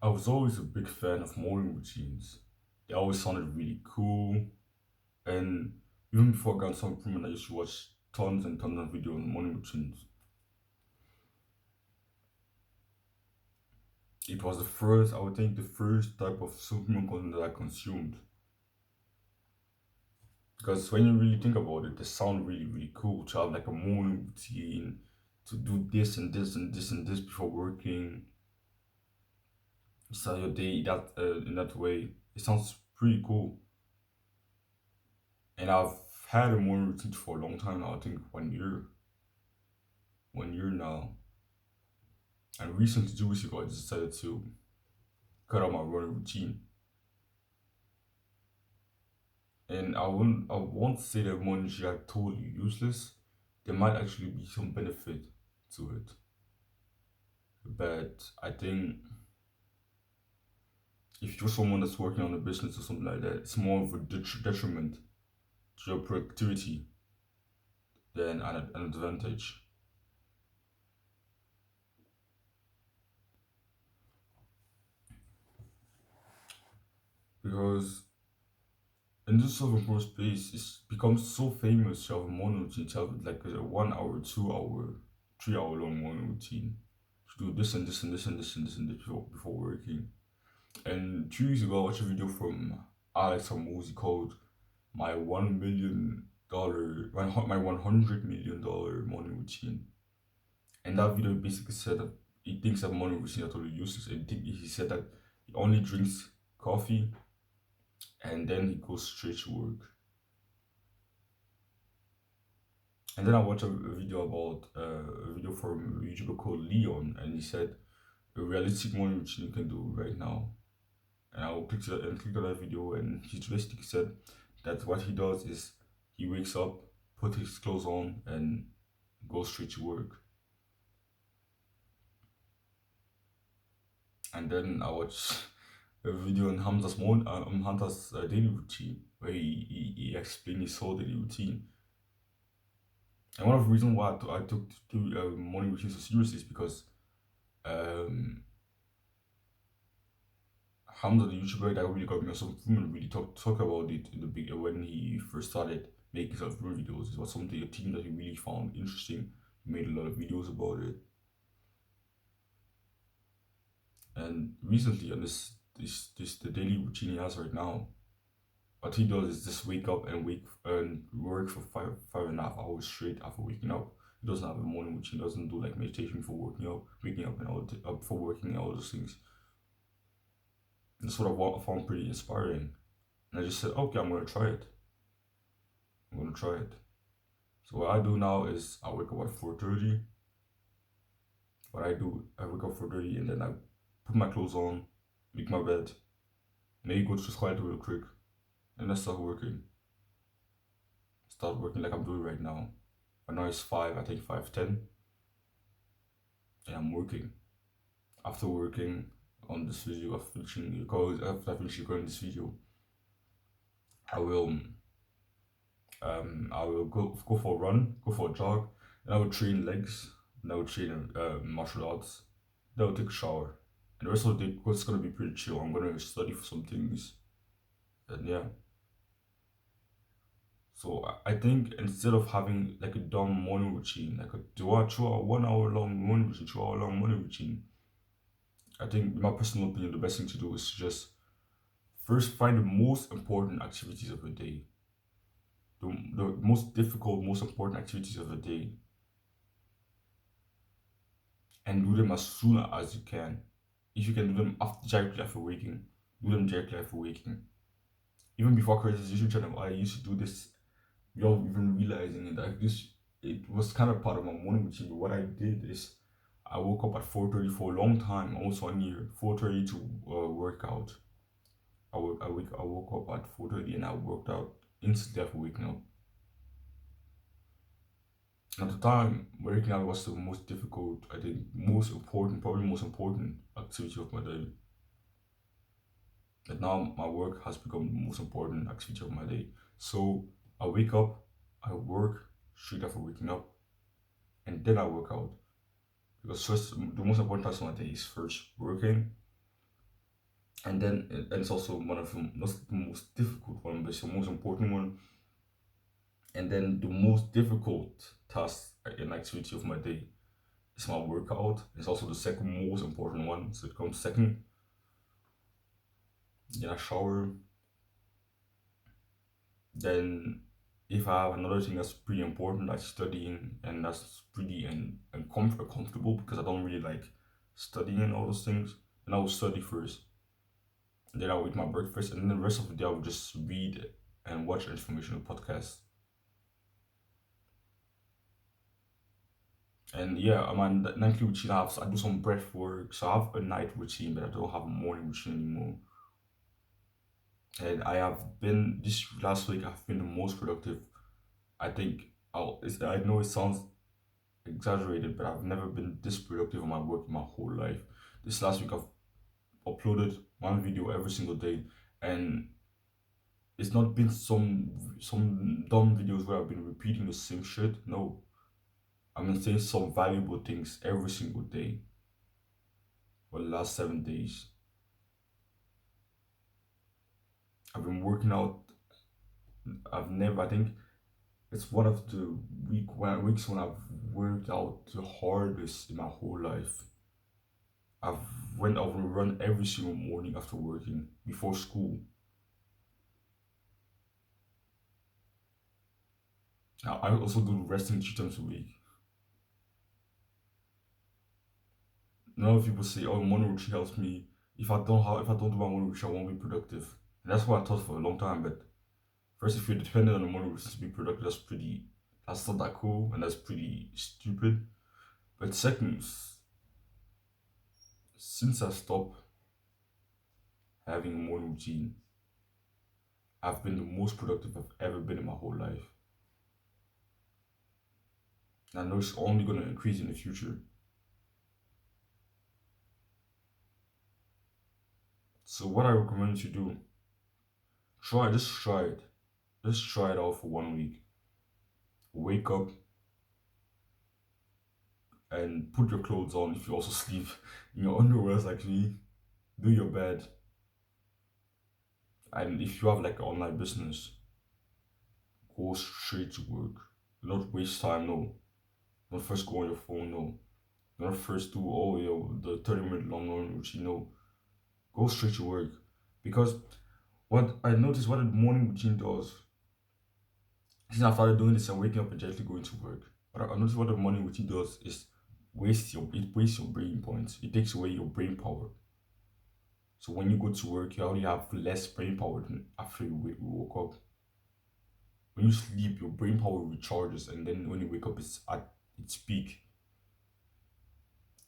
I was always a big fan of morning routines. They always sounded really cool. And even before I got some improvement, I used to watch tons and tons of videos on morning routines. It was the first, I would think, the first type of supplement content that I consumed. Because when you really think about it, they sound really, really cool to have like a morning routine, to do this and this and this and this before working, start your day that in that way. It sounds pretty cool. And I've had a morning routine for a long time now. I think 1 year now. And recently, 2 weeks ago, I decided to cut out my running routine. And I won't say that morning should are totally useless. There might actually be some benefit to it. But I think if you're someone that's working on a business or something like that, it's more of a detriment to your productivity than an advantage. Because in this self-improvement space, it's become so famous to have a morning routine, to have like a 1 hour, 2 hour, 3 hour long morning routine. To do this and this and this and this and this and this before working. And 2 years ago, I watched a video from Alex Hormozy called "My $1 million, my $100 million morning routine." And that video basically said that he thinks that morning routine are totally useless. And he said that he only drinks coffee and then he goes straight to work. And then I watched a video about a video from a YouTuber called Leon, and he said a realistic morning routine you can do right now. And I will click on that video, and he basically said that what he does is he wakes up, put his clothes on, and goes straight to work. And then I watched a video on Hamza's daily routine, where he explained his whole daily routine. And one of the reasons why I took morning routine so seriously is because um, Hamza, the YouTuber that really got me on some improvement, really talk about it in the big when he first started making self improvement videos. It was something a team that he really found interesting. He made a lot of videos about it. And recently on this the daily routine he has right now, what he does is just wake up and work for five and a half hours straight after waking up. He doesn't have a morning routine, doesn't do like meditation before waking up and before working and all those things. And that's what I found pretty inspiring. And I just said, okay, I'm gonna try it. I'm gonna try it. So what I do now is I wake up at 4:30. What I do, I wake up 4:30 and then I put my clothes on, make my bed, maybe go to the toilet real quick, and then start working. Start working like I'm doing right now. Right now it's 5, I think 5:10, and I'm working. After working on this video, after I finish recording this video, I will go for a run, go for a jog, and I will train legs, and I will train martial arts. Then I'll take a shower, and the rest of the day it's gonna be pretty chill. I'm gonna study for some things, and yeah. So I think instead of having like a dumb morning routine, like a 2 hour, 1 hour long morning routine, 2 hour long morning routine, I think in my personal opinion, the best thing to do is to just first find the most important activities of the day, the most difficult, most important activities of the day, and do them as soon as you can. If you can do them directly after waking, do them directly after waking. Even before creating this YouTube channel, I used to do this without even realizing it. It was kind of part of my morning routine. But what I did is I woke up at 4:30 for a long time, almost 1 year. 4:30 to work out. I woke up at 4:30 and I worked out instantly after waking up. At the time, working out was the most difficult, I think, most important, probably most important activity of my day. But now my work has become the most important activity of my day. So I wake up, I work straight after waking up, and then I work out. Because first, the most important task of my day is first working, And then and it's also one of the not the most difficult one, but it's the most important one. And then the most difficult task and activity of my day is my workout. It's also the second most important one. So it comes second. Then I shower. Then if I have another thing that's pretty important, like studying, and that's pretty comfortable because I don't really like studying and all those things, then I will study first. And then I'll eat my breakfast, and then the rest of the day I will just read and watch informational podcasts. And yeah, my nightly routine, I do some breath work, so I have a night routine, but I don't have a morning routine anymore. And I have been this last week. I've been the most productive. I think I know it sounds exaggerated, but I've never been this productive on my work in my whole life. This last week, I've uploaded one video every single day, and it's not been some dumb videos where I've been repeating the same shit. No, I've been saying some valuable things every single day for the last 7 days. I've been working out. I've never. I think it's one of the weeks when I've worked out the hardest in my whole life. I've went out and run every single morning after working before school. Now I also do resting 3 times a week. A lot of people say, "Oh, morning routine helps me. If I don't do my morning routine, I won't be productive." And that's what I thought for a long time. But first, if you're dependent on the morning routine to be productive, that's not that cool, and that's pretty stupid. But second, since I stopped having a morning routine, I've been the most productive I've ever been in my whole life. And I know it's only going to increase in the future. So what I recommend you do, try it. Just try it out for 1 week. Wake up and put your clothes on if you also sleep in your underwear like me. Do your bed. And if you have like an online business, go straight to work. Do not waste time, no. Don't first go on your phone, no. Do not first do all the 30-minute long morning routine, no. Go straight to work. Because what I noticed what the morning routine does, since I started doing this and waking up and gently going to work, but I noticed what the morning routine does is it wastes your brain points. It takes away your brain power. So when you go to work, you already have less brain power than after you woke up. When you sleep, your brain power recharges, and then when you wake up, it's at its peak.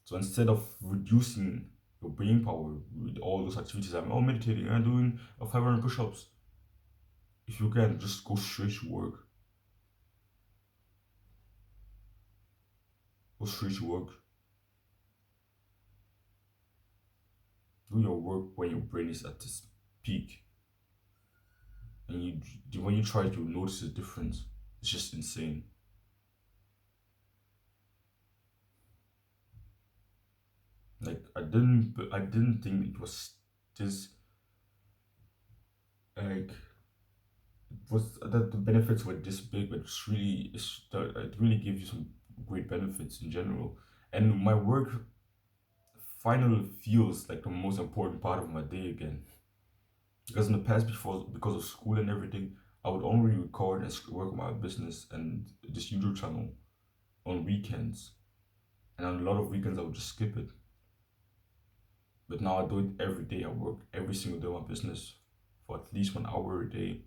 So instead of reducing your brain power with all those activities, I'm meditating and doing 500 push-ups. If you can, just go straight to work. Go straight to work. Do your work when your brain is at its peak, and when you try to notice the difference, it's just insane. Like I didn't think it was this like was that the benefits were this big, but it really gives you some great benefits in general. And my work finally feels like the most important part of my day again. Because in the past, before because of school and everything, I would only record and work on my business and this YouTube channel on weekends. And on a lot of weekends, I would just skip it. But now I do it every day. I work every single day on my business for at least 1 hour a day.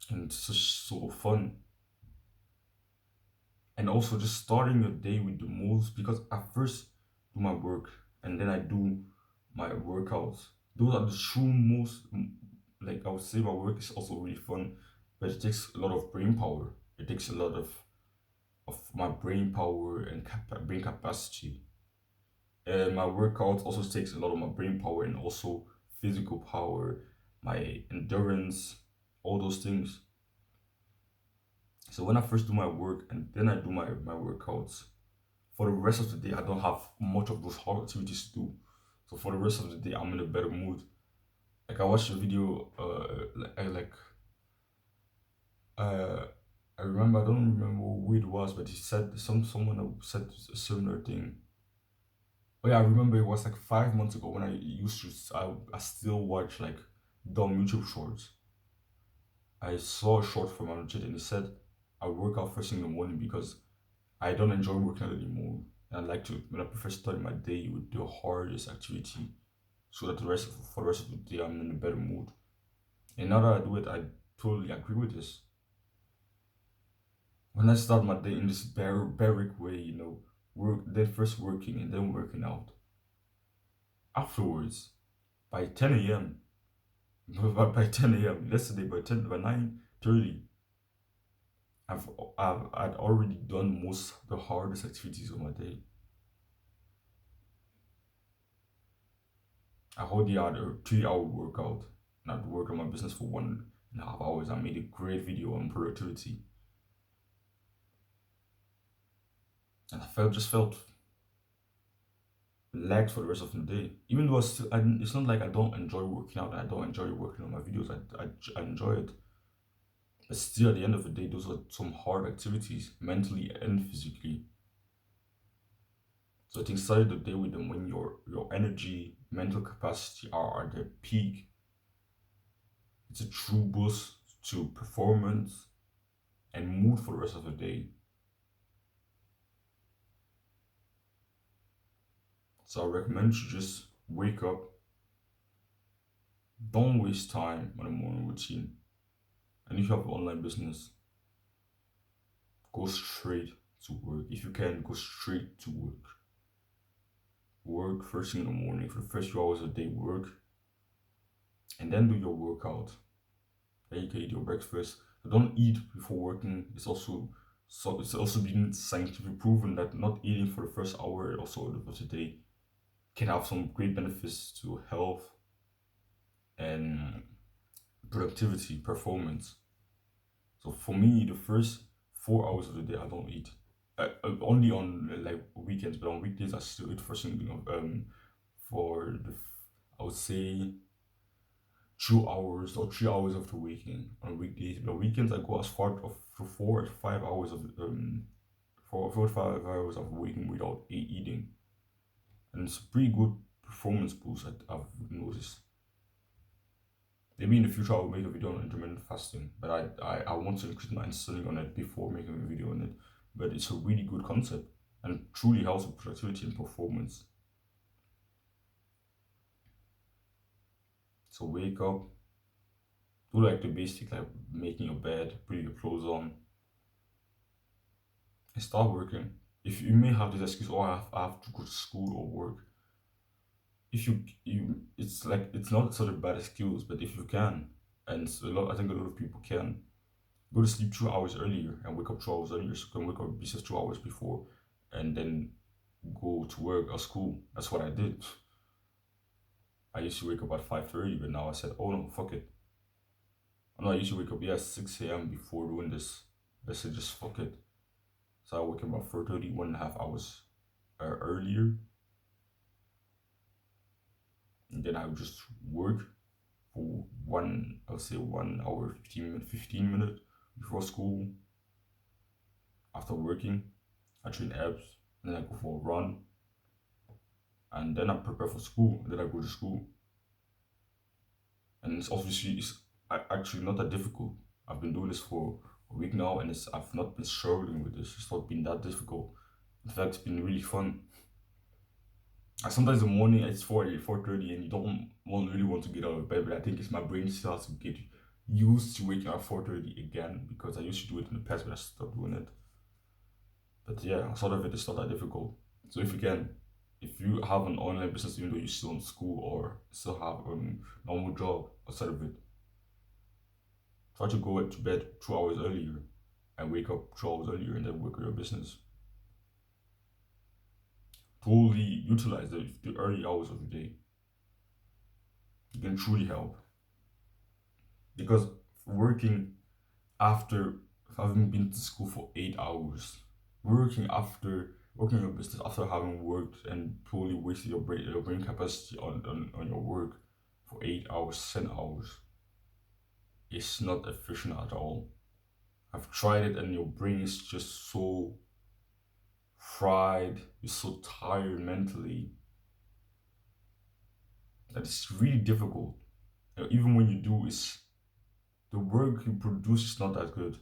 And it's just so fun. And also just starting your day with the most, because I first do my work and then I do my workouts. Those are the true most, like I would say my work is also really fun, but it takes a lot of brain power. It takes a lot of my brain power and brain capacity. And my workout also takes a lot of my brain power and also physical power, my endurance, all those things. So when I first do my work and then I do my workouts, for the rest of the day, I don't have much of those hard activities to do. So for the rest of the day, I'm in a better mood. Like I watched a video, uh, I remember, I don't remember who it was, but he said someone said a similar thing. Oh yeah, I remember it was like 5 months ago when I used to I still watch like dumb YouTube shorts. I saw a short from Anujit and he said I work out first thing in the morning because I don't enjoy working out anymore. And I like to when I prefer starting my day with the hardest activity so that for the rest of the day I'm in a better mood. And now that I do it, I totally agree with this. When I start my day in this barbaric way, work then first working and then working out. Afterwards, by 10 a.m. by 10 a.m. yesterday by 9:30, I'd already done most of the hardest activities of my day. I already had a 3 hour workout and I'd worked on my business for 1.5 hours. I made a great video on productivity. And I just felt relaxed for the rest of the day. Even though it's not like I don't enjoy working out. I don't enjoy working on my videos. I enjoy it. But still, at the end of the day, those are some hard activities, mentally and physically. So I think start the day with them when your energy, mental capacity are at their peak. It's a true boost to performance and mood for the rest of the day. So I recommend you just wake up, don't waste time on a morning routine. And if you have an online business, go straight to work. If you can, go straight to work. Work first thing in the morning for the first few hours of the day, work, and then do your workout. Then you can eat your breakfast. So don't eat before working. It's also been scientifically proven that not eating for the first hour or so of the day can have some great benefits to health and productivity, performance. So for me, the first 4 hours of the day I don't eat. Only on like weekends, but on weekdays I still eat first thing. For the I would say 2 hours or 3 hours after waking on weekdays. But on weekends I go as far of for 4 or 5 hours of 4 or 5 hours of waking without eating, and it's a pretty good performance boost I've noticed. Maybe in the future I'll make a video on intermittent fasting, but I want to increase my understanding on it before making a video on it. But it's a really good concept and truly helps with productivity and performance. So wake up, do like the basic like making your bed, putting your clothes on, and start working. If you may have this excuse, oh I have to go to school or work. If you it's like it's not such a bad excuse, but if you can, and I think a lot of people can, go to sleep 2 hours earlier and wake up 2 hours earlier, so you can wake up at least 2 hours before and then go to work or school. That's what I did. I used to wake up at 5:30, but now I said, oh no, fuck it. I know I used to wake up, yeah, 6 a.m. before doing this. I said, just fuck it. So I wake up about 4:30, 1.5 hours earlier. And then I would just work for I'll say 1 hour, 15 minutes before school. After working, I train abs, and then I go for a run, and then I prepare for school, and then I go to school. And it's actually not that difficult. I've been doing this for a week now, and I've not been struggling with this. It's not been that difficult. In fact, it's been really fun. And sometimes in the morning it's 4:30, and you don't really want to get out of bed, but I think it's my brain still has to get used to waking up at 4:30 again because I used to do it in the past, but I stopped doing it. But yeah, sort of it is not that difficult. So if you have an online business, even though you're still in school or still have a normal job outside of it, try to go to bed 2 hours earlier and wake up 2 hours earlier and then work on your business. Totally utilize the early hours of the day. It can truly help. Because working after having been to school for 8 hours, working after working on your business after having worked and totally wasted your brain capacity on your work for 8 hours, 10 hours is not efficient at all. I've tried it and your brain is just so fried, you're so tired mentally that it's really difficult. Even when you do, it's the work you produce is not that good.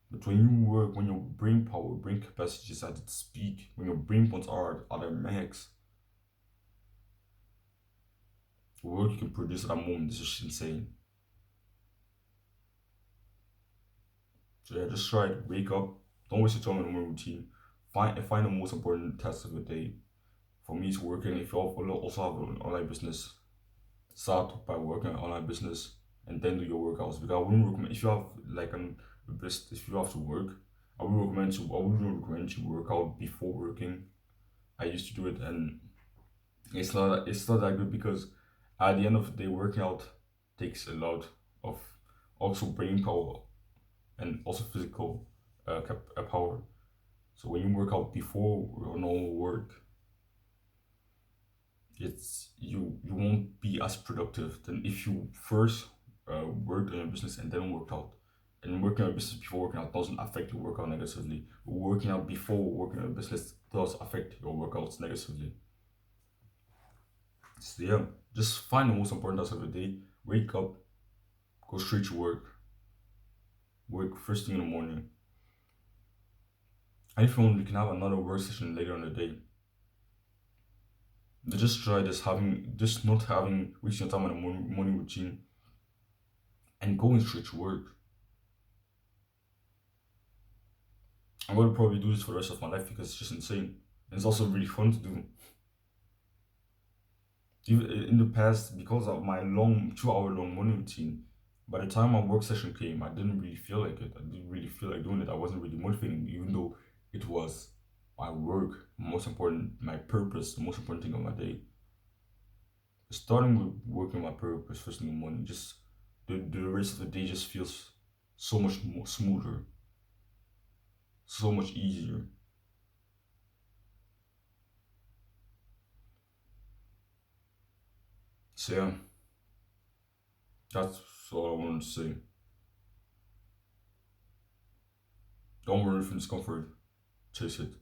But when you work, when your brain power, brain capacity is at its peak, when your brain points are at their max, the work you can produce at that moment is just insane. So yeah, just try it. Wake up. Don't waste your time on a morning routine. Find the most important tasks of the day. For me, it's working. If you also have an online business, start by working on online business and then do your workouts. Because I wouldn't recommend if you have like a business, if you have to work, I wouldn't recommend you work out before working. I used to do it and it's not that good because at the end of the day, working out takes a lot of also brain power and also physical power. So when you work out before your normal work, you won't be as productive than if you first worked on your business and then worked out. And working on a business before working out doesn't affect your workout negatively. Working out before working on a business does affect your workouts negatively. So yeah, just find the most important task of the day. Wake up, go straight to work. Work first thing in the morning. And if you want, we can have another work session later in the day. Just try just not having wasting your time on a morning routine and going straight to work. I'm gonna probably do this for the rest of my life because it's just insane. And it's also really fun to do. Even in the past, because of my long 2 hour long morning routine, by the time my work session came, I didn't really feel like it. I didn't really feel like doing it. I wasn't really motivating, even though it was my work, most important, my purpose, the most important thing of my day. Starting with working my purpose first in the morning, just the rest of the day just feels so much more smoother, so much easier. So yeah, that's all I wanted to say. Don't worry from discomfort, chase it.